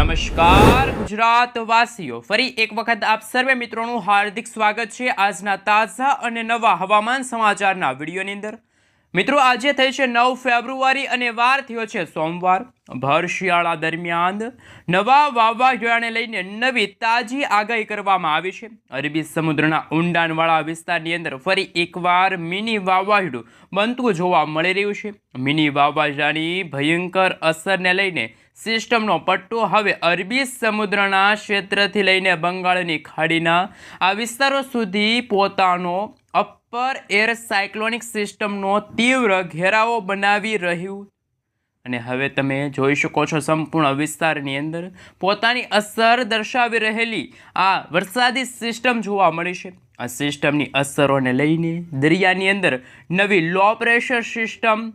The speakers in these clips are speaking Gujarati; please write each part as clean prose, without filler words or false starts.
નમસ્કાર ગુજરાતવાસીઓ, ફરી એક વખત આપ સર્વે મિત્રોનું હાર્દિક સ્વાગત છે આજના તાજા અને નવા હવામાન સમાચારના વિડીયોની અંદર। મિત્રો, આજે થઈ છે 9 ફેબ્રુઆરી અને વાર થયો છે સોમવાર। ભર શિયાળા દરમિયાન નવા વાવાઝોડાને લઈને નવી તાજી આગાહી કરવામાં આવી છે। અરબી સમુદ્રના ઊંડાણવાળા વિસ્તારની અંદર ફરી એકવાર મિની વાવાઝોડું બનતું જોવા મળી રહ્યું છે। મિની વાવાઝોડાની ભયંકર અસરને લઈને સિસ્ટમનો પટ્ટો હવે અરબી સમુદ્રના ક્ષેત્રથી લઈને બંગાળની ખાડીના આ વિસ્તારો સુધી પોતાનો અપર એર સાયક્લોનિક સિસ્ટમનો તીવ્ર ઘેરાવો બનાવી રહ્યું અને હવે તમે જોઈ શકો છો સંપૂર્ણ વિસ્તારની અંદર પોતાની અસર દર્શાવી રહેલી આ વરસાદી સિસ્ટમ જોવા મળી છે। આ સિસ્ટમની અસરોને લઈને દરિયાની અંદર નવી લો પ્રેશર સિસ્ટમ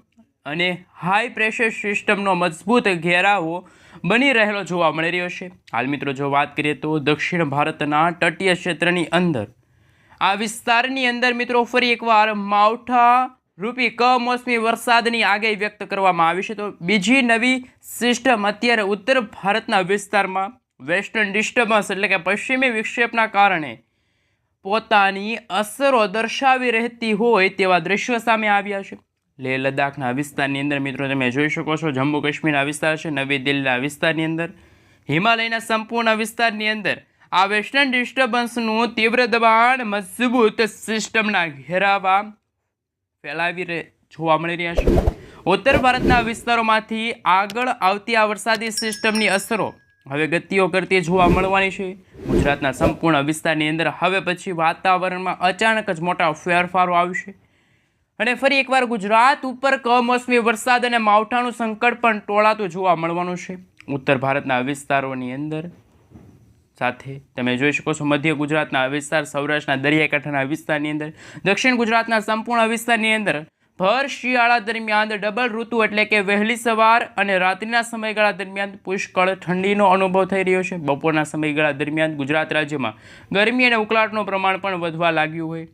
અને હાઈ પ્રેશર સિસ્ટમનો મજબૂત ઘેરાવો બની રહેલો જોવા મળી રહ્યો છે। હાલ મિત્રો, જો વાત કરીએ તો દક્ષિણ ભારતના તટીય ક્ષેત્રની અંદર આ વિસ્તારની અંદર મિત્રો ફરી એકવાર માવઠા રૂપી કમોસમી વરસાદની આગાહી વ્યક્ત કરવામાં આવી છે। તો બીજી નવી સિસ્ટમ અત્યારે ઉત્તર ભારતના વિસ્તારમાં વેસ્ટર્ન ડિસ્ટર્બન્સ એટલે કે પશ્ચિમી વિક્ષેપના કારણે પોતાની અસરો દર્શાવી રહેતી હોય તેવા દ્રશ્યો સામે આવ્યા છે। લેહ લદ્દાખના વિસ્તારની અંદર મિત્રો તમે જોઈ શકો છો, જમ્મુ કાશ્મીરના વિસ્તાર છે, નવી દિલ્હીના વિસ્તારની અંદર, હિમાલયના સંપૂર્ણ વિસ્તારની અંદર આ વેસ્ટર્ન ડિસ્ટર્બન્સનું તીવ્ર દબાણ મજબૂત સિસ્ટમના ઘેરાવા ફેલાવી જોવા મળી રહ્યા છે। ઉત્તર ભારતના વિસ્તારોમાંથી આગળ આવતી આ વરસાદી સિસ્ટમની અસરો હવે ગતિઓ કરતી જોવા મળવાની છે। ગુજરાતના સંપૂર્ણ વિસ્તારની અંદર હવે પછી વાતાવરણમાં અચાનક જ મોટા ફેરફારો આવશે અને ફરી એકવાર ગુજરાત ઉપર કમોસમી વરસાદ અને માવઠાનું સંકટ પણ ટોળાતું જોવા મળવાનું છે। ઉત્તર ભારતના વિસ્તારોની અંદર સાથે તમે જોઈ શકો છો મધ્ય ગુજરાતના વિસ્તાર, સૌરાષ્ટ્રના દરિયાકાંઠાના વિસ્તારની અંદર, દક્ષિણ ગુજરાતના સંપૂર્ણ વિસ્તારની અંદર ભર શિયાળા દરમિયાન ડબલ ઋતુ એટલે કે વહેલી સવાર અને રાત્રિના સમયગાળા દરમિયાન પુષ્કળ ઠંડીનો અનુભવ થઈ રહ્યો છે। બપોરના સમયગાળા દરમિયાન ગુજરાત રાજ્યમાં ગરમી અને ઉકળાટનું પ્રમાણ પણ વધવા લાગ્યું હોય,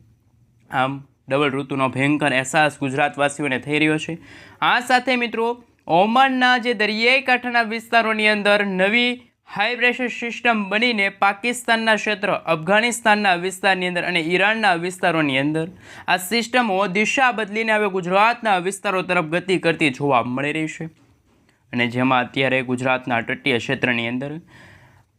આમ ડબલ ઋતુનો ભયંકર અહેસાસ ગુજરાતવાસીઓને થઈ રહ્યો છે। આ સાથે મિત્રો, ઓમાનના જે દરિયાઈ કાંઠાના વિસ્તારોની અંદર નવી હાઈ પ્રેશર સિસ્ટમ બનીને પાકિસ્તાનના ક્ષેત્ર, અફઘાનિસ્તાનના વિસ્તારની અંદર અને ઈરાનના વિસ્તારોની અંદર આ સિસ્ટમો દિશા બદલીને હવે ગુજરાતના વિસ્તારો તરફ ગતિ કરતી જોવા મળી રહી છે અને જેમાં અત્યારે ગુજરાતના તટીય ક્ષેત્રની અંદર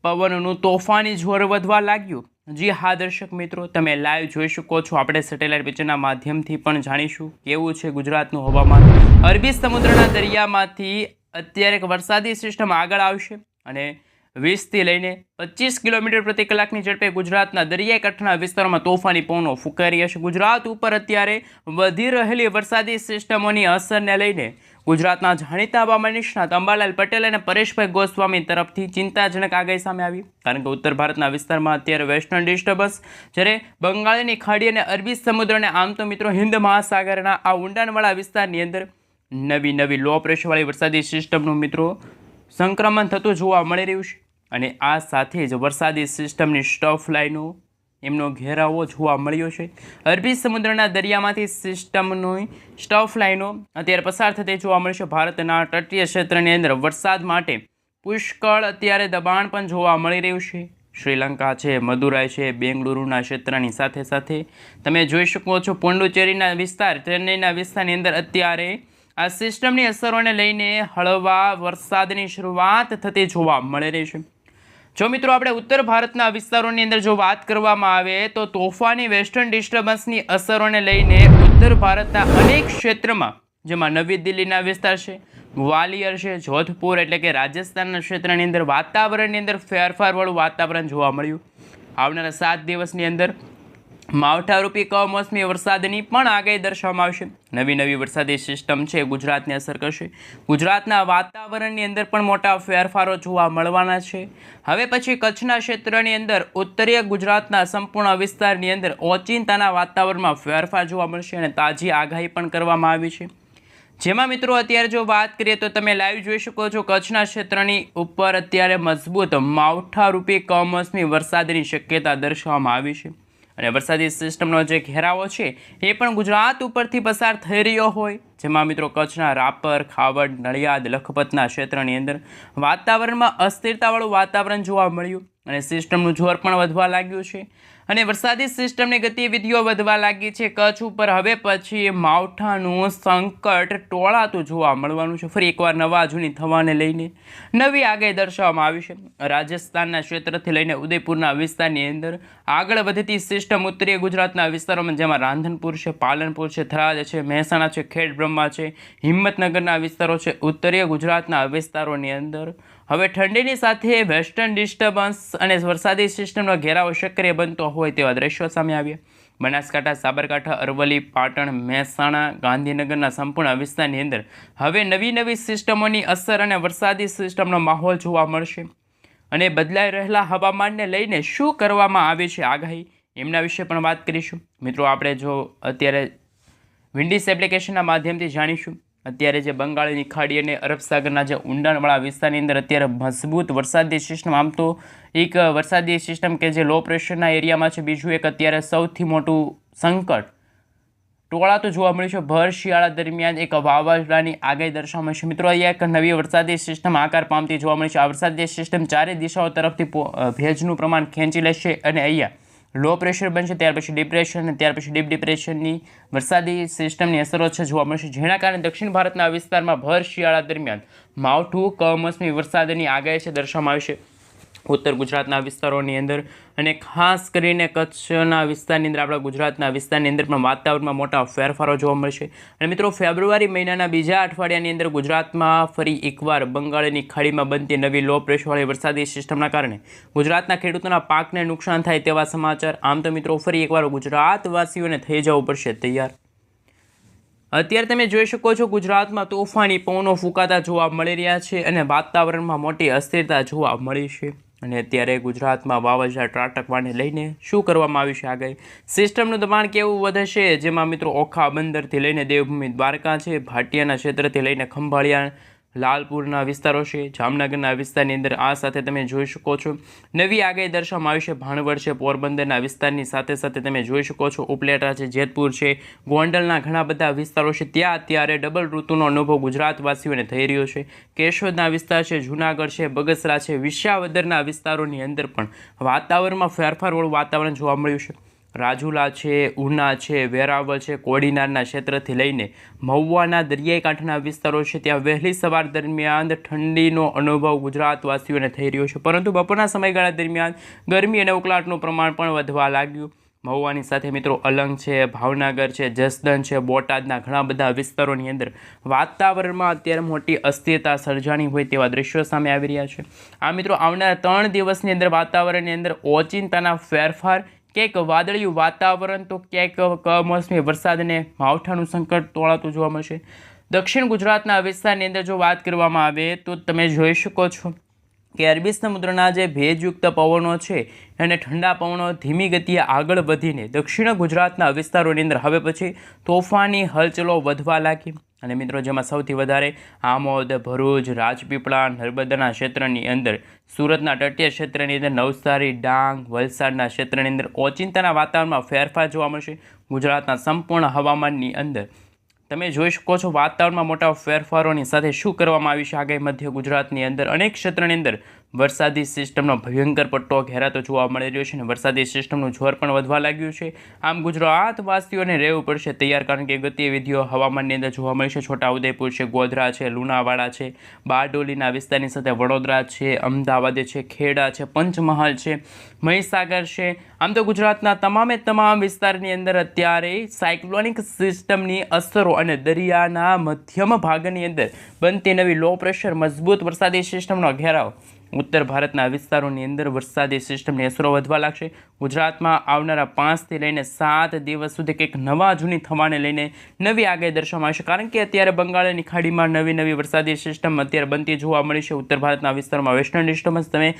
પવનનું તોફાની જોર વધવા લાગ્યું। જી હા દર્શક મિત્રો, તમે લાઈવ જોઈ શકો છો, આપણે સેટેલાઇટ પિક્ચરના માધ્યમથી પણ જાણીશું કેવું છે ગુજરાતનું હવામાન। અરબી સમુદ્રના દરિયામાંથી અત્યારે એક વરસાદી સિસ્ટમ આગળ આવશે અને 20થી લઈને 25 કિલોમીટર પ્રતિ કલાકની ઝડપે ગુજરાતના દરિયાઈ કાંઠાના વિસ્તારોમાં તોફાની પવનો ફૂંકાઈ રહ્યા છે। ગુજરાત ઉપર અત્યારે વધી રહેલી વરસાદી સિસ્ટમોની અસરને લઈને ગુજરાતના જાણીતા હવામાન નિષ્ણાત અંબાલાલ પટેલ અને પરેશભાઈ ગોસ્વામી તરફથી ચિંતાજનક આગાહી સામે આવી, કારણ કે ઉત્તર ભારતના વિસ્તારમાં અત્યારે વેસ્ટર્ન ડિસ્ટર્બન્સ, જ્યારે બંગાળની ખાડી અને અરબી સમુદ્ર અને આમ તો મિત્રો હિન્દ મહાસાગરના આ ઊંડાણવાળા વિસ્તારની અંદર નવી લો પ્રેશરવાળી વરસાદી સિસ્ટમનું મિત્રો સંક્રમણ થતું જોવા મળી રહ્યું છે અને આ સાથે જ વરસાદી સિસ્ટમની સ્ટફ લાઇનો એમનો ઘેરાવો જોવા મળ્યો છે। અરબી સમુદ્રના દરિયામાંથી સિસ્ટમની સ્ટફ લાઇનો અત્યારે પસાર થતી જોવા મળશે। ભારતના તટીય ક્ષેત્રની અંદર વરસાદ માટે પુષ્કળ અત્યારે દબાણ પણ જોવા મળી રહ્યું છે। શ્રીલંકા છે, મદુરાઈ છે, બેંગલુરુના ક્ષેત્રની સાથે સાથે તમે જોઈ શકો છો પોંડુચેરીના વિસ્તાર, ચેન્નઈના વિસ્તારની અંદર અત્યારે આ સિસ્ટમની અસરોને લઈને હળવા વરસાદની શરૂઆત થતી જોવા મળી રહી છે। જો મિત્રો આપણે ઉત્તર ભારતના વિસ્તારોની અંદર જો વાત કરવામાં આવે તો તોફાની વેસ્ટર્ન ડિસ્ટર્બન્સની અસરોને લઈને ઉત્તર ભારતના અનેક ક્ષેત્રમાં, જેમાં નવી દિલ્હીના વિસ્તાર છે, ગ્વાલિયર છે, જોધપુર એટલે કે રાજસ્થાનના ક્ષેત્રની અંદર વાતાવરણની અંદર ફેરફારવાળું વાતાવરણ જોવા મળ્યું। આવનારા 7 દિવસની અંદર માવઠારૂપી કમોસમી વરસાદની પણ આગાહી દર્શાવવામાં આવશે। નવી વરસાદી સિસ્ટમ છે ગુજરાતને અસર કરશે। ગુજરાતના વાતાવરણની અંદર પણ મોટા ફેરફારો જોવા મળવાના છે। હવે પછી કચ્છના ક્ષેત્રની અંદર ઉત્તરીય ગુજરાતના સંપૂર્ણ વિસ્તારની અંદર ઓચિંતાના વાતાવરણમાં ફેરફાર જોવા મળશે અને તાજી આગાહી પણ કરવામાં આવી છે, જેમાં મિત્રો અત્યારે જો વાત કરીએ તો તમે લાઈવ જોઈ શકો છો કચ્છના ક્ષેત્રની ઉપર અત્યારે મજબૂત માવઠારૂપી કમોસમી વરસાદની શક્યતા દર્શાવવામાં આવી છે। અને વરસાદી સિસ્ટમનો જે ઘેરાવો છે એ પણ ગુજરાત ઉપરથી પસાર થઈ રહ્યો હોય, જેમાં મિત્રો કચ્છના રાપર, ખાવડ, નડિયાદ, લખપતના ક્ષેત્રની અંદર વાતાવરણમાં અસ્થિરતાવાળું વાતાવરણ જોવા મળ્યું અને સિસ્ટમનું જોર પણ વધવા લાગ્યું છે અને વરસાદી સિસ્ટમની ગતિવિધિઓ વધવા લાગી છે. કચ્છ ઉપર હવે પછી માવઠાનું સંકટ ટોળાતું જોવા મળવાનું છે. ફરી એકવાર નવા જૂની થવાને લઈને નવી આગાહી દર્શાવવામાં આવી છે. રાજસ્થાનના ક્ષેત્રથી લઈને ઉદયપુરના વિસ્તારની અંદર આગળ વધતી સિસ્ટમ ઉત્તરીય ગુજરાતના વિસ્તારોમાં, જેમાં રાંધનપુર છે, પાલનપુર છે, થરાદ છે, મહેસાણા છે, ખેડબ્રહ્મા છે, હિંમતનગરના વિસ્તારો છે, ઉત્તરીય ગુજરાતના વિસ્તારોની અંદર હવે ઠંડીની સાથે વેસ્ટર્ન ડિસ્ટર્બન્સ અને વરસાદી સિસ્ટમનો ઘેરાવો સક્રિય બનતો હોય તેવા દ્રશ્યો સામે આવ્યા. બનાસકાંઠા, સાબરકાંઠા, અરવલ્લી, પાટણ, મહેસાણા, ગાંધીનગરના સંપૂર્ણ વિસ્તારની અંદર હવે નવી સિસ્ટમોની અસર અને વરસાદી સિસ્ટમનો માહોલ જોવા મળશે અને બદલાઈ રહેલા હવામાનને લઈને શું કરવામાં આવે છે આગાહી, એમના વિશે પણ વાત કરીશું. મિત્રો, આપણે જો અત્યારે વિન્ડીઝ એપ્લિકેશનના માધ્યમથી જાણીશું અત્યારે જે બંગાળની ખાડી અને અરબ સાગરના જે ઊંડાણવાળા વિસ્તારની અંદર અત્યારે મજબૂત વરસાદી સિસ્ટમ, આમ તો એક વરસાદી સિસ્ટમ કે જે લો પ્રેશરના એરિયામાં છે, બીજું એક અત્યારે સૌથી મોટું સંકટ ટોળાતું જોવા મળ્યું છે. ભર શિયાળા દરમિયાન એક વાવાઝોડાની આગાહી દર્શાવવામાં છે. મિત્રો, અહીંયા એક નવી વરસાદી સિસ્ટમ આકાર પામતી જોવા મળી છે. આ વરસાદી સિસ્ટમ ચારે દિશાઓ તરફથી ભેજનું પ્રમાણ ખેંચી લેશે અને અહીંયા લો પ્રેશર બનશે, ત્યાર પછી ડિપ્રેશન અને ત્યાર પછી ડીપ ડિપ્રેશનની વરસાદી સિસ્ટમની અસરો છે જોવા મળશે, જેના કારણે દક્ષિણ ભારતના વિસ્તારમાં ભર શિયાળા દરમિયાન માવઠું, કમોસમી વરસાદની આગાહી છે દર્શાવવામાં આવી છે. ઉત્તર ગુજરાતના વિસ્તારોની અંદર અને ખાસ કરીને કચ્છના વિસ્તારની અંદર, આપણા ગુજરાતના વિસ્તારની અંદર પણ વાતાવરણમાં મોટા ફેરફારો જોવા મળશે. અને મિત્રો, ફેબ્રુઆરી મહિનાના બીજા અઠવાડિયાની અંદર ગુજરાતમાં ફરી એકવાર બંગાળની ખાડીમાં બનતી નવી લો પ્રેશરવાળી વરસાદી સિસ્ટમના કારણે ગુજરાતના ખેડૂતોના પાકને નુકસાન થાય તેવા સમાચાર. આમ તો મિત્રો, ફરી એકવાર ગુજરાતવાસીઓને થઈ જવું પડશે તૈયાર. અત્યારે તમે જોઈ શકો છો ગુજરાતમાં તોફાની પવનો ફૂંકાતા જોવા મળી રહ્યા છે અને વાતાવરણમાં મોટી અસ્થિરતા જોવા મળી છે. અને અત્યારે ગુજરાતમાં વાવાઝોડા ત્રાટકવાને લઈને શું કરવામાં આવ્યું છે આગાહી, સિસ્ટમનું દબાણ કેવું વધશે, જેમાં મિત્રો ઓખા બંદરથી લઈને દેવભૂમિ દ્વારકા છે, ભાટિયાના ક્ષેત્રથી લઈને ખંભાળિયા, લાલપુરના વિસ્તારો છે, જામનગરના વિસ્તારની અંદર આ સાથે તમે જોઈ શકો છો નવી આગાહી દર્શાવવામાં આવી છે. ભાણવડ છે, પોરબંદરના વિસ્તારની સાથે સાથે તમે જોઈ શકો છો ઉપલેટા છે, જેતપુર છે, ગોંડલના ઘણા બધા વિસ્તારો છે, ત્યાં અત્યારે ડબલ ઋતુનો અનુભવ ગુજરાતવાસીઓને થઈ રહ્યો છે. કેશોદના વિસ્તાર છે, જૂનાગઢ છે, બગસરા છે, વિસાવદરના વિસ્તારોની અંદર પણ વાતાવરણમાં ફેરફારવાળું વાતાવરણ જોવા મળ્યું છે. રાજુલા છે, ઉના છે, વેરાવળ છે, કોડીનારના ક્ષેત્રથી લઈને મહુવાના દરિયાઈ કાંઠાના વિસ્તારો છે, ત્યાં વહેલી સવાર દરમિયાન ઠંડીનો અનુભવ ગુજરાતવાસીઓને થઈ રહ્યો છે, પરંતુ બપોરના સમયગાળા દરમિયાન ગરમી અને ઉકળાટનું પ્રમાણ પણ વધવા લાગ્યું. મહુવાની સાથે મિત્રો અલંગ છે, ભાવનગર છે, જસદણ છે, બોટાદના ઘણા બધા વિસ્તારોની અંદર વાતાવરણમાં અત્યારે મોટી અસ્થિરતા સર્જાણી હોય તેવા દ્રશ્યો સામે આવી રહ્યા છે. આ મિત્રો, આવનારા 3 દિવસની અંદર વાતાવરણની અંદર ઓચિંતાના ફેરફાર, ક્યાંક વાદળિયું વાતાવરણ તો ક્યાંક કમોસમી વરસાદ અને માવઠાનું સંકટ તોળાતું જોવા મળશે. દક્ષિણ ગુજરાતના વિસ્તારની અંદર જો વાત કરવામાં આવે તો તમે જોઈ શકો છો કે અરબી સમુદ્રના જે ભેજયુક્ત પવનો છે અને ઠંડા પવનો ધીમી ગતિએ આગળ વધીને દક્ષિણ ગુજરાતના વિસ્તારોની અંદર હવે પછી તોફાની હલચલો વધવા લાગી. અને મિત્રો, જેમાં સૌથી વધારે આમોદ, ભરૂચ, રાજપીપળા, નર્મદાના ક્ષેત્રની અંદર, સુરતના તટીય ક્ષેત્રની અંદર, નવસારી, ડાંગ, વલસાડના ક્ષેત્રની અંદર ઓચિંતાના વાતાવરણમાં ફેરફાર જોવા મળશે. ગુજરાતના સંપૂર્ણ હવામાનની અંદર તમે જોઈ શકો છો વાતાવરણમાં મોટા ફેરફારોની સાથે શું કરવામાં આવ્યું છે આગાહી. મધ્ય ગુજરાતની અંદર અનેક ક્ષેત્રની અંદર વરસાદી સિસ્ટમનો ભયંકર પટ્ટો ઘેરાતો જોવા મળી રહ્યો છે અને વરસાદી સિસ્ટમનું જોર પણ વધવા લાગ્યું છે. આમ ગુજરાતવાસીઓને રહેવું પડશે તૈયાર, કારણ કે ગતિવિધિઓ હવામાનની અંદર જોવા મળી છે. છોટાઉદેપુર છે, ગોધરા છે, લુણાવાડા છે, બારડોલીના વિસ્તારની સાથે વડોદરા છે, અમદાવાદ છે, ખેડા છે, પંચમહાલ છે, મહીસાગર છે. આમ તો ગુજરાતના તમામ વિસ્તારની અંદર અત્યારે સાયક્લોનિક સિસ્ટમની અસરો અને દરિયાના મધ્યમ ભાગની અંદર બનતી નવી લો પ્રેશર મજબૂત વરસાદી સિસ્ટમનો ઘેરાવ ઉત્તર ભારતના વિસ્તારોની અંદર વરસાદી સિસ્ટમની અસરો વધવા લાગશે. ગુજરાતમાં આવનારા 5 થી લઈને 7 દિવસ સુધી કંઈક નવા જૂની થવાને લઈને નવી આગાહી દર્શાવવામાં આવશે, કારણ કે અત્યારે બંગાળની ખાડીમાં નવી વરસાદી સિસ્ટમ અત્યારે બનતી જોવા મળી છે. ઉત્તર ભારતના વિસ્તારમાં વેસ્ટર્ન ડિસ્ટર્બન્સ તમે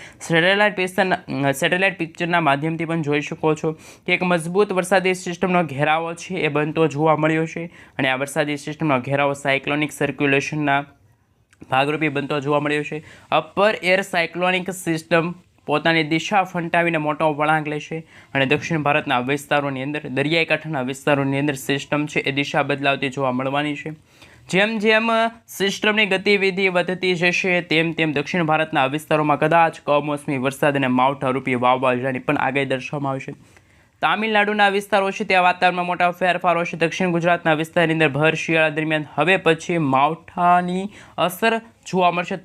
સેટેલાઇટ પિક્ચરના માધ્યમથી પણ જોઈ શકો છો કે એક મજબૂત વરસાદી સિસ્ટમનો ઘેરાવો છે એ બનતો જોવા મળ્યો છે અને આ વરસાદી સિસ્ટમનો ઘેરાવો સાયક્લોનિક સર્ક્યુલેશનના ભાગરૂપે બનતો જોવા મળ્યો છે. અપર એર સાયક્લોનિક સિસ્ટમ પોતાની દિશા ફંટાવીને મોટો વળાંક લેશે અને દક્ષિણ ભારતના વિસ્તારોની અંદર દરિયાઈ કાંઠાના વિસ્તારોની અંદર સિસ્ટમ છે એ દિશા બદલાવતી જોવા મળવાની છે. જેમ જેમ સિસ્ટમની ગતિવિધિ વધતી જશે તેમ તેમ દક્ષિણ ભારતના વિસ્તારોમાં કદાચ કમોસમી વરસાદ અને માવઠારૂપી વાવાઝોડાની પણ આગાહી દર્શાવવામાં આવશે. તામિલનાડુના વિસ્તારો છે ત્યાં વાતાવરણમાં મોટા ફેરફારો છે. દક્ષિણ ગુજરાતના વિસ્તારની અંદર ભર શિયાળા દરમિયાન હવે પછી માવઠાની અસર જોવા મળશે.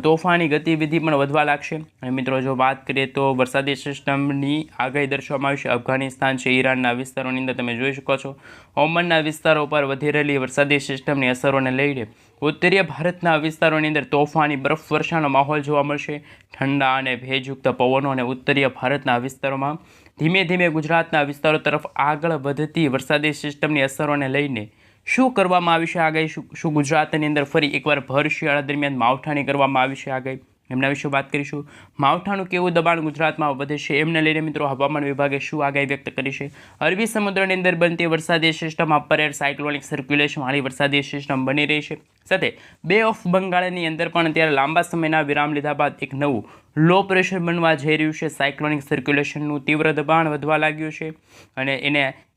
તોફાની ગતિવિધિ પણ વધવા લાગશે. અને મિત્રો જો વાત કરીએ તો વરસાદી સિસ્ટમની આગાહી દર્શાવવામાં આવશે. અફઘાનિસ્તાન છે, ઈરાનના વિસ્તારોની અંદર તમે જોઈ શકો છો ઓમનના વિસ્તારો પર વધી રહેલી વરસાદી સિસ્ટમની અસરોને લઈને ઉત્તરીય ભારતના વિસ્તારોની અંદર તોફાની બરફવર્ષાનો માહોલ જોવા મળશે. ઠંડા અને ભેજયુક્ત પવનો અને ઉત્તરીય ભારતના વિસ્તારોમાં ધીમે ધીમે ગુજરાતના વિસ્તારો તરફ આગળ વધતી વરસાદી સિસ્ટમની અસરોને લઈને શું કરવામાં આવી છે આગાહી? શું ગુજરાતની અંદર ફરી એકવાર ભર શિયાળા દરમિયાન માવઠાની કરવામાં આવી છે આગાહી? એમના વિશે વાત કરીશું. માવઠાનું કેવું દબાણ ગુજરાતમાં વધે છે એમને લઈને મિત્રો હવામાન વિભાગે શું આગાહી વ્યક્ત કરી છે? અરબી સમુદ્રની અંદર બનતી વરસાદી system upper air cyclonic circulation વાળી વરસાદી સિસ્ટમ બની રહી છે. સાથે બે ઓફ બંગાળની અંદર પણ અત્યારે લાંબા સમયના વિરામ લીધા બાદ એક નવું લો પ્રેશર બનવા જઈ રહ્યું છે. સાયક્લોનિક સર્ક્યુલેશનનું તીવ્ર દબાણ વધવા લાગ્યું છે અને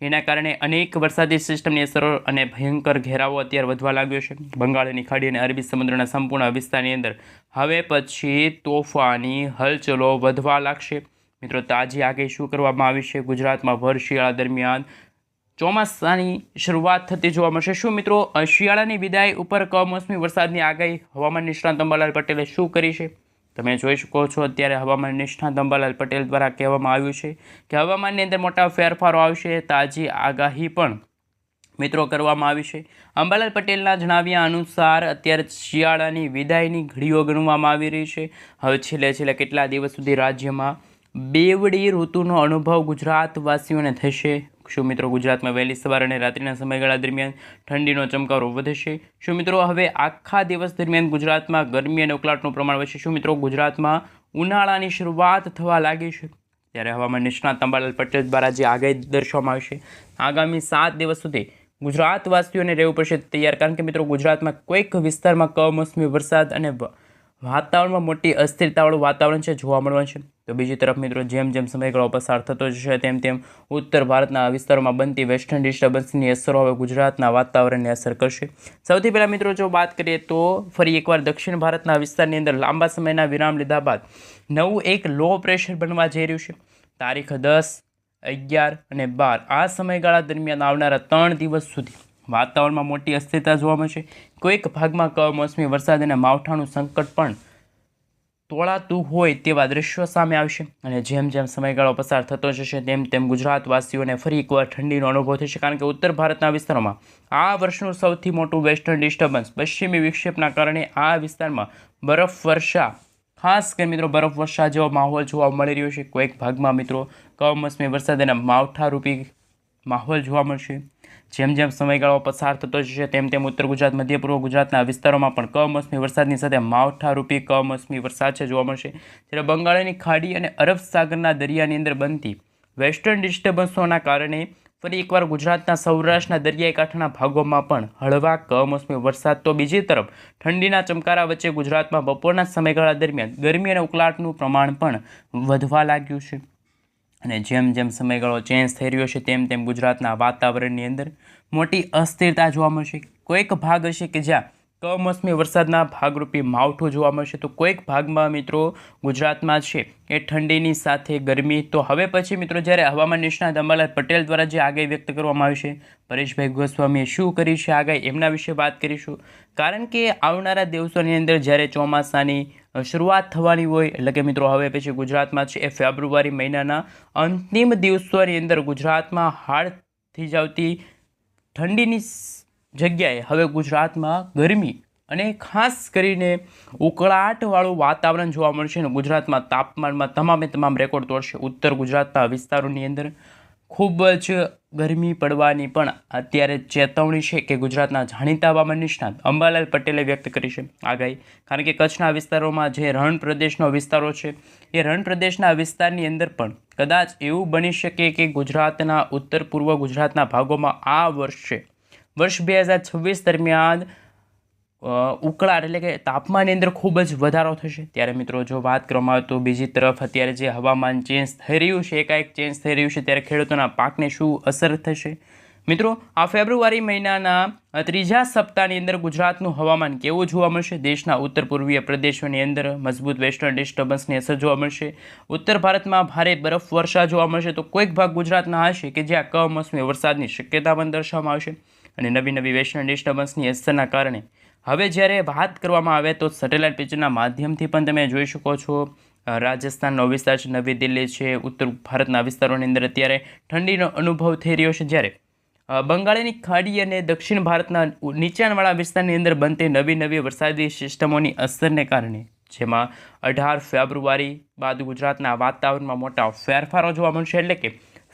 એના કારણે અનેક વરસાદી સિસ્ટમની અસરો અને ભયંકર ઘેરાવો અત્યારે વધવા લાગ્યો છે. બંગાળની ખાડી અને અરબી સમુદ્રના સંપૂર્ણ વિસ્તારની અંદર હવે પછી તોફાની હલચલો વધવા લાગશે. મિત્રો તાજી આગાહી શું કરવામાં આવી છે? ગુજરાતમાં ભર શિયાળા દરમિયાન ચોમાસાની શરૂઆત થતી જોવા મળશે. શું મિત્રો શિયાળાની વિદાય ઉપર કમોસમી વરસાદની આગાહી હવામાન નિષ્ણાત અંબાલાલ પટેલે શું કરી છે? તમે જોઈ શકો છો અત્યારે હવામાન નિષ્ણાત અંબાલાલ પટેલ દ્વારા કહેવામાં આવ્યું છે કે હવામાનની અંદર મોટા ફેરફારો આવશે. તાજી આગાહી પણ મિત્રો કરવામાં આવી છે. અંબાલાલ પટેલના જણાવ્યા અનુસાર અત્યારે શિયાળાની વિદાયની ઘડીઓ ગણવામાં આવી રહી છે. હવે છેલ્લે કેટલા દિવસ સુધી રાજ્યમાં બેવડી ઋતુનો અનુભવ ગુજરાતવાસીઓને થશે. શું મિત્રો ગુજરાતમાં વહેલી સવાર અને રાત્રિના સમયગાળા દરમિયાન ઠંડીનો ચમકારો વધશે? શું મિત્રો હવે આખા દિવસ દરમિયાન ગુજરાતમાં ગરમી અને ઉકળાટનું પ્રમાણ વધશે? શું મિત્રો ગુજરાતમાં ઉનાળાની શરૂઆત થવા લાગી છે? ત્યારે હવામાન નિષ્ણાત અંબાલાલ પટેલ દ્વારા જે આગાહી દર્શાવવામાં આવશે આગામી 7 દિવસ સુધી ગુજરાતવાસીઓને રહેવું પડશે તૈયાર. કારણ કે મિત્રો ગુજરાતમાં કોઈક વિસ્તારમાં કમોસમી વરસાદ અને વાતાવરણમાં મોટી અસ્થિરતાવાળું વાતાવરણ છે જોવા મળવાનું છે. તો બીજી તરફ મિત્રો જેમ જેમ સમયગાળો પસાર થતો જશે તેમ તેમ ઉત્તર ભારતના વિસ્તારોમાં બનતી વેસ્ટર્ન ડિસ્ટર્બન્સની અસરો હવે ગુજરાતના વાતાવરણને અસર કરશે. સૌથી પહેલાં મિત્રો જો વાત કરીએ તો ફરી એકવાર દક્ષિણ ભારતના વિસ્તારની અંદર લાંબા સમયના વિરામ લીધા બાદ નવું એક લો પ્રેશર બનવા જઈ રહ્યું છે. તારીખ 10, 11 અને 12 આ સમયગાળા દરમિયાન આવનારા 3 દિવસ સુધી વાતાવરણમાં મોટી અસ્થિરતા જોવા મળશે. કોઈક ભાગમાં કમોસમી વરસાદ અને માવઠાનું સંકટ પણ તોળાતું હોય તેવા દ્રશ્યો સામે આવશે. અને જેમ જેમ સમયગાળો પસાર થતો જશે તેમ તેમ ગુજરાતવાસીઓને ફરી એકવાર ઠંડીનો અનુભવ થશે. કારણ કે ઉત્તર ભારતના વિસ્તારોમાં આ વર્ષનું સૌથી મોટું વેસ્ટર્ન ડિસ્ટર્બન્સ પશ્ચિમી વિક્ષેપના કારણે આ વિસ્તારમાં બરફવર્ષા ખાસ કરીને મિત્રો બરફવર્ષા જેવો માહોલ જોવા મળી રહ્યો છે. કોઈક ભાગમાં મિત્રો કમોસમી વરસાદ અને માવઠારૂપી માહોલ જોવા મળશે. જેમ જેમ સમયગાળો પસાર થતો જશે તેમ તેમ ઉત્તર ગુજરાત, મધ્ય પૂર્વ ગુજરાતના વિસ્તારોમાં પણ કમોસમી વરસાદની સાથે માવઠારૂપી કમોસમી વરસાદ છે જોવા મળશે. ત્યારે બંગાળની ખાડી અને અરબ સાગરના દરિયાની અંદર બનતી વેસ્ટર્ન ડિસ્ટર્બન્સોના કારણે ફરી એકવાર ગુજરાતના સૌરાષ્ટ્રના દરિયાઈ કાંઠાના ભાગોમાં પણ હળવા કમોસમી વરસાદ. તો બીજી તરફ ઠંડીના ચમકારા વચ્ચે ગુજરાતમાં બપોરના સમયગાળા દરમિયાન ગરમી અને ઉકળાટનું પ્રમાણ પણ વધવા લાગ્યું છે. અને જેમ જેમ સમયગાળો ચેન્જ થઈ રહ્યો છે તેમ તેમ ગુજરાતના વાતાવરણની અંદર મોટી અસ્થિરતા જોવા મળશે. કોઈક ભાગ હશે કે જ્યાં કમોસમી વરસાદના ભાગરૂપી માવઠું જોવા મળશે. તો કોઈક ભાગમાં મિત્રો ગુજરાતમાં છે એ ઠંડીની સાથે ગરમી. તો હવે પછી મિત્રો જ્યારે હવામાન નિષ્ણાત અંબાલાલ પટેલ દ્વારા જે આગાહી વ્યક્ત કરવામાં આવી છે, પરેશભાઈ ગોસ્વામીએ શું કરી છે આગાહી, એમના વિશે વાત કરીશું. કારણ કે આવનારા દિવસોની અંદર જ્યારે ચોમાસાની શરૂઆત થવાની હોય એટલે કે મિત્રો હવે પછી ગુજરાતમાં છે એ ફેબ્રુઆરી મહિનાના અંતિમ દિવસોની અંદર ગુજરાતમાં હાડ થઈ જતી ઠંડીની જગ્યાએ હવે ગુજરાતમાં ગરમી અને ખાસ કરીને ઉકળાટવાળું વાતાવરણ જોવા મળશે. અને ગુજરાતમાં તાપમાનમાં તમામ રેકોર્ડ તોડશે. ઉત્તર ગુજરાતના વિસ્તારોની અંદર ખૂબ જ ગરમી પડવાની પણ અત્યારે ચેતવણી છે કે ગુજરાતના જાણીતા હવામાન નિષ્ણાત અંબાલાલ પટેલે વ્યક્ત કરી છે આગાહી. કારણ કે કચ્છના વિસ્તારોમાં જે રણ પ્રદેશનો વિસ્તારો છે એ રણ પ્રદેશના વિસ્તારની અંદર પણ કદાચ એવું બની શકે કે ગુજરાતના ઉત્તર પૂર્વ ગુજરાતના ભાગોમાં આ વર્ષ 2026 દરમિયાન ઉકળાટ એટલે કે તાપમાનની અંદર ખૂબ જ વધારો થશે. ત્યારે મિત્રો જો વાત કરવામાં આવે તો બીજી તરફ અત્યારે જે હવામાન ચેન્જ થઈ રહ્યું છે, એકાએક ચેન્જ થઈ રહ્યું છે, ત્યારે ખેડૂતોના પાકને શું અસર થશે? મિત્રો આ ફેબ્રુઆરી મહિનાના ત્રીજા સપ્તાહની અંદર ગુજરાતનું હવામાન કેવું જોવા મળશે? દેશના ઉત્તર પૂર્વીય પ્રદેશોની અંદર મજબૂત વેસ્ટર્ન ડિસ્ટર્બન્સની અસર જોવા મળશે. ઉત્તર ભારતમાં ભારે બરફ વર્ષા જોવા મળશે. તો કોઈક ભાગ ગુજરાતના હશે કે જ્યાં કમોસમી વરસાદની શક્યતા પણ દર્શાવવામાં આવશે. અને નવી વેસ્ટર્ન ડિસ્ટર્બન્સની અસરના કારણે હવે જ્યારે વાત કરવામાં આવે તો સેટેલાઇટ પિક્ચરના માધ્યમથી પણ તમે જોઈ શકો છો રાજસ્થાનનો વિસ્તાર છે, નવી દિલ્હી છે, ઉત્તર ભારતના વિસ્તારોની અંદર અત્યારે ઠંડીનો અનુભવ થઈ રહ્યો છે. જ્યારે બંગાળની ખાડી અને દક્ષિણ ભારતના નીચાણવાળા વિસ્તારની અંદર બનતી નવી વરસાદી સિસ્ટમોની અસરને કારણે જેમાં 18 ફેબ્રુઆરી બાદ ગુજરાતના વાતાવરણમાં મોટા ફેરફારો જોવા મળશે. એટલે કે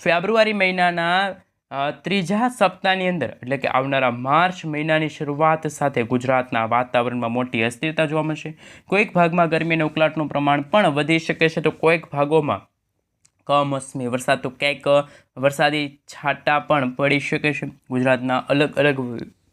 ફેબ્રુઆરી મહિનાના ત્રીજા સપ્તાહની અંદર એટલે કે આવનારા માર્ચ મહિનાની શરૂઆત સાથે ગુજરાતના વાતાવરણમાં મોટી અસ્થિરતા જોવા મળશે. કોઈક ભાગમાં ગરમી અને ઉકળાટનું પ્રમાણ પણ વધી શકે છે. તો કોઈક ભાગોમાં કમોસમી વરસાદ તો ક્યાંક વરસાદી છાંટા પણ પડી શકે છે. ગુજરાતના અલગ અલગ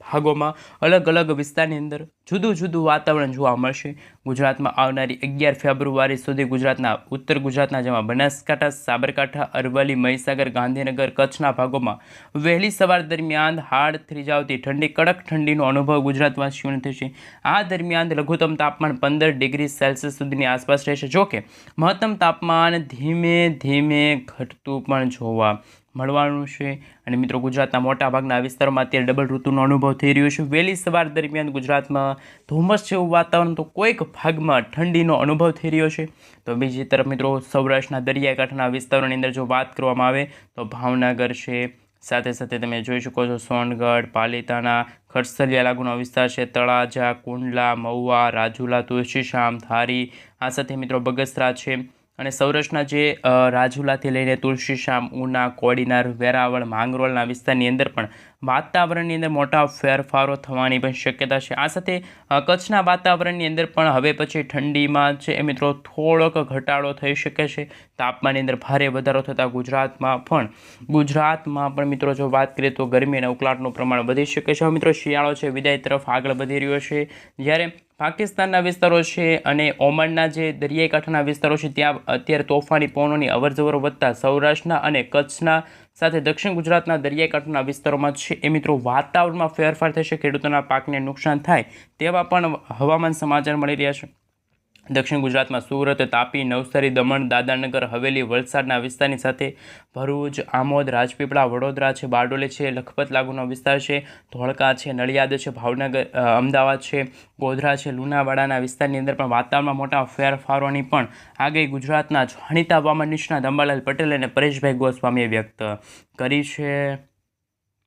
ભાગોમાં અલગ અલગ વિસ્તારની અંદર જુદું વાતાવરણ જોવા મળશે. ગુજરાતમાં આવનારી 11 ફેબ્રુઆરી સુધી ગુજરાતના ઉત્તર ગુજરાતના જેમાં બનાસકાંઠા, સાબરકાંઠા, અરવલ્લી, મહીસાગર, ગાંધીનગર, કચ્છના ભાગોમાં વહેલી સવાર દરમિયાન હાડ થીજાવતી ઠંડી, કડક ઠંડીનો અનુભવ ગુજરાતવાસીઓને થશે. આ દરમિયાન લઘુત્તમ તાપમાન 15 ડિગ્રી સેલ્સિયસ સુધીની આસપાસ રહેશે. જોકે મહત્તમ તાપમાન ધીમે ધીમે ઘટતું પણ જોવા મળવાનું છે. અને મિત્રો ગુજરાતના મોટાભાગના વિસ્તારોમાં અત્યારે ડબલ ઋતુનો અનુભવ થઈ રહ્યો છે. વહેલી સવાર દરમિયાન ગુજરાતમાં ધુમ્મસ જેવું વાતાવરણ તો કોઈક ભાગમાં ઠંડીનો અનુભવ થઈ રહ્યો છે. તો બીજી તરફ મિત્રો સૌરાષ્ટ્રના દરિયાકાંઠાના વિસ્તારોની અંદર જો વાત કરવામાં આવે તો ભાવનગર છે, સાથે સાથે તમે જોઈ શકો છો સોનગઢ, પાલીતાણા, ખરસલિયા લાગુનો વિસ્તાર છે, તળાજા, કુંડલા, મહુવા, રાજુલા, તુલસીશ્યામ, ધારી, આ સાથે મિત્રો બગસરા છે. અને સૌરાષ્ટ્રના જે રાજુલાથી લઈને તુલસીશ્યામ, ઉના, કોડીનાર, વેરાવળ, માંગરોળના વિસ્તારની અંદર પણ વાતાવરણની અંદર મોટા ફેરફારો થવાની પણ શક્યતા છે. આ સાથે કચ્છના વાતાવરણની અંદર પણ હવે પછી ઠંડીમાં છે એ મિત્રો થોડોક ઘટાડો થઈ શકે છે. તાપમાનની અંદર ભારે વધારો થતાં ગુજરાતમાં પણ મિત્રો જો વાત કરીએ તો ગરમી અને ઉકળાટનું પ્રમાણ વધી શકે છે. હવે મિત્રો શિયાળો છે વિદાય તરફ આગળ વધી રહ્યો છે. જ્યારે પાકિસ્તાનના વિસ્તારો છે અને ઓમાનના જે દરિયાઈ કાંઠાના વિસ્તારો છે ત્યાં અત્યારે તોફાની પવનોની અવરજવર વધતા સૌરાષ્ટ્રના અને કચ્છના સાથે દક્ષિણ ગુજરાતના દરિયાઈ કાંઠાના વિસ્તારોમાં છે એ મિત્રો વાતાવરણમાં ફેરફાર થશે. ખેડૂતોના પાકને નુકસાન થાય તેવા પણ હવામાન સમાચાર મળી રહ્યા છે. દક્ષિણ ગુજરાતમાં સુરત, તાપી, નવસારી, દમણ, દાદરાનગર હવેલી, વલસાડના વિસ્તારની સાથે ભરૂચ, આમોદ, રાજપીપળા, વડોદરા છે, બારડોલી છે, લખપત લાગુનો વિસ્તાર છે, ધોળકા છે, નડિયાદ છે, ભાવનગર, અમદાવાદ છે, ગોધરા છે, લુણાવાડાના વિસ્તારની અંદર પણ વાતાવરણમાં મોટા ફેરફારોની પણ આગાહી ગુજરાતના જાણીતા હવામાન નિષ્ણાત અંબાલાલ પટેલ અને પરેશભાઈ ગોસ્વામીએ વ્યક્ત કરી છે.